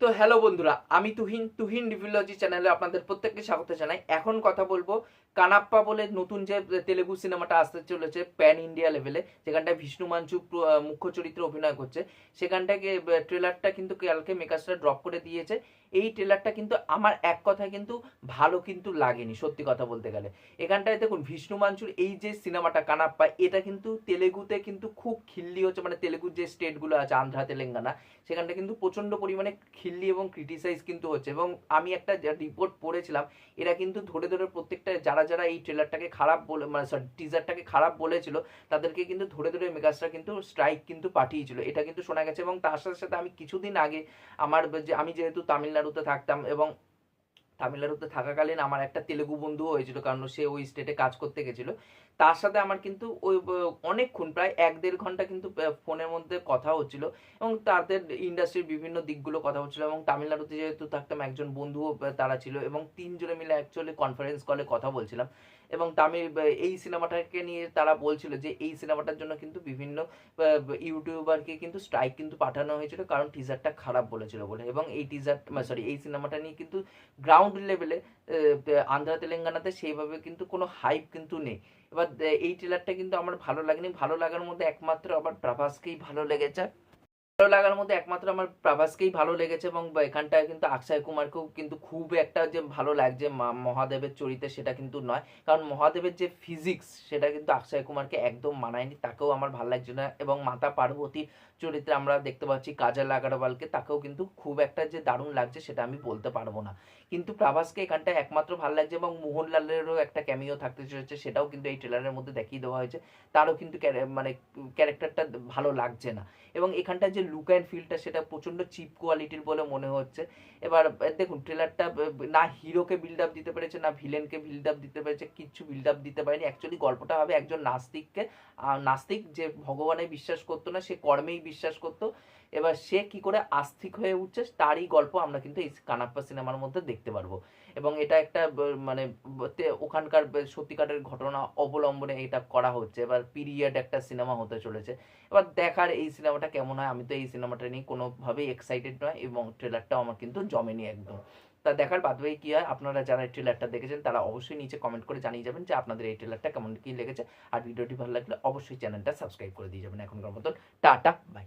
তো হ্যালো বন্ধুরা, আমি তুহিন তুহিন রিভিউলজি চ্যানেলে আপনাদের প্রত্যেককে স্বাগত জানাই। এখন কথা বলবো কানাপ্পা বলে নতুন যে তেলেগু সিনেমাটা আসতে চলেছে প্যান ইন্ডিয়া লেভেলে, যেখানটায় বিষ্ণু মাঞ্চু মুখ্য চরিত্রে অভিনয় করছে। সেখানটাকে ট্রেলারটা কিন্তু কালকে মেকার্সরা ড্রপ করে দিয়েছে। এই ট্রেলারটা কিন্তু আমার এক কথায় কিন্তু ভালো কিন্তু লাগেনি, সত্যি কথা বলতে গেলে। এখানটায় দেখুন, বিষ্ণু মাঞ্চুর এই যে সিনেমাটা কানাপ্পা, এটা কিন্তু তেলেগুতে কিন্তু খুব খিল্লি হচ্ছে, মানে তেলেগুর যে স্টেটগুলো আছে আন্ধ্রা তেলেঙ্গানা, সেখানটা কিন্তু প্রচন্ড পরিমাণে খিল্লি এবং ক্রিটিসাইজ কিন্তু হচ্ছে। এবং আমি একটা রিপোর্ট পড়েছিলাম, এরা কিন্তু ধরে ধরে প্রত্যেকটা যারা যারা এই ট্রেলারটাকে খারাপ বলে, মানে সরি টিজারটাকে খারাপ বলেছিল, তাদেরকে কিন্তু ধরে ধরে মেগাস্টার কিন্তু স্ট্রাইক কিন্তু পাঠিয়েছিল, এটা কিন্তু শোনা গেছে। এবং তার সাথে সাথে আমি কিছুদিন আগে আমি যেহেতু তামিলনাড়ুতে থাকতাম, এবং তামিলনাড়ুতে থাকাকালীন আমার একটা তেলেগু বন্ধুও হয়েছিল, কারণ সে ওই স্টেটে কাজ করতে গেছিল। তার সাথে আমার কিন্তু ওই অনেকক্ষণ, প্রায় 1-1.5 ঘন্টা কিন্তু ফোনের মধ্যে কথা হচ্ছিল, এবং তাদের ইন্ডাস্ট্রির বিভিন্ন দিকগুলো কথা হচ্ছিল। এবং তামিলনাড়ুতে যেহেতু থাকতাম, একজন বন্ধুও তারা ছিল, এবং তিনজনে মিলে অ্যাকচুয়ালি কনফারেন্স কলে কথা বলছিলাম। এবং এই সিনেমাটাকে নিয়ে তারা বলছিল যে এই সিনেমাটার জন্য কিন্তু বিভিন্ন ইউটিউবারকে কিন্তু স্ট্রাইক কিন্তু পাঠানো হয়েছিল, কারণ টিজারটা খারাপ বলেছিল বলে। এবং এই সিনেমাটা নিয়ে কিন্তু গ্রাউন্ড লেভেলে আন্ধ্রা তেলেঙ্গানাতে সেইভাবে কিন্তু কোনো হাইপ কিন্তু নেই। এবার এই ট্রেলারটা কিন্তু আমার ভালো লাগেনি। ভালো লাগার মধ্যে একমাত্র আবার প্রভাসকেই ভালো লেগেছে। ভালো লাগার মধ্যে একমাত্র আমার প্রভাসকেই ভালো লেগেছে। এবং এখানটায় কিন্তু অক্ষয় কুমারকেও কিন্তু খুব একটা যে ভালো লাগছে মহাদেবের চরিত্রে, সেটা কিন্তু নয়। কারণ মহাদেবের যে ফিজিক্স, সেটা কিন্তু অক্ষয় কুমারকে একদম মানায়নি, তাকেও আমার ভালো লাগছে না। এবং মাতা পার্বতীর চরিত্রে আমরা দেখতে পাচ্ছি কাজল আগরওয়ালকে, তাকেও কিন্তু খুব একটা যে দারুণ লাগছে সেটা আমি বলতে পারবো না। কিন্তু প্রভাসকে এখানটায় একমাত্র ভালো লাগছে। এবং মোহনলালেরও একটা ক্যামিও থাকতে চলেছে, সেটাও কিন্তু এই ট্রেলারের মধ্যে দেখিয়ে দেওয়া হয়েছে। তারও কিন্তু মানে ক্যারেক্টারটা ভালো লাগছে না। এবং এখানটা যে লুক অ্যান্ড ফিলটা, সেটা প্রচন্ড চিপ কোয়ালিটির বলে মনে হচ্ছে। এবার দেখুন, ট্রেলারটা না হিরোকে বিল্ড আপ দিতে পেরেছে, না ভিলেনকে বিল্ড আপ দিতে পেরেছে, কিচ্ছু বিল্ড আপ দিতে পারেনি। অ্যাকচুয়ালি গল্পটা হবে একজন নাস্তিককে, নাস্তিক যে ভগবানে বিশ্বাস করতো না, সে কর্মেই বিশ্বাস করতো। এবার সে কি করে আস্তিক হয়ে উঠছে, তারই গল্প আমরা কিন্তু এই কানাপ্পা সিনেমার মধ্যে দেখতে পারবো। এবং এটা একটা মানে ওখানকার সত্যিকারের ঘটনা অবলম্বনে এটা করা হচ্ছে। এবার পিরিয়ড একটা সিনেমা হতে চলেছে। এবার দেখার এই সিনেমাটা কেমন হয়। আমি তো এই সিনেমাটা নিয়ে কোনোভাবেই এক্সাইটেড নয়, এবং ট্রেলারটাও আমার কিন্তু জমেনি একদম। তা দেখার বাদ বাকি কী হয়, আপনারা যারা এই ট্রেলারটা দেখেছেন তারা অবশ্যই নিচে কমেন্ট করে জানিয়ে যাবেন যে আপনাদের এই ট্রেলারটা কেমন কী লেগেছে। আর ভিডিওটি ভালো লাগলে অবশ্যই চ্যানেলটা সাবস্ক্রাইব করে দিয়ে যাবেন। এখনকার মতন টাটা, বাই।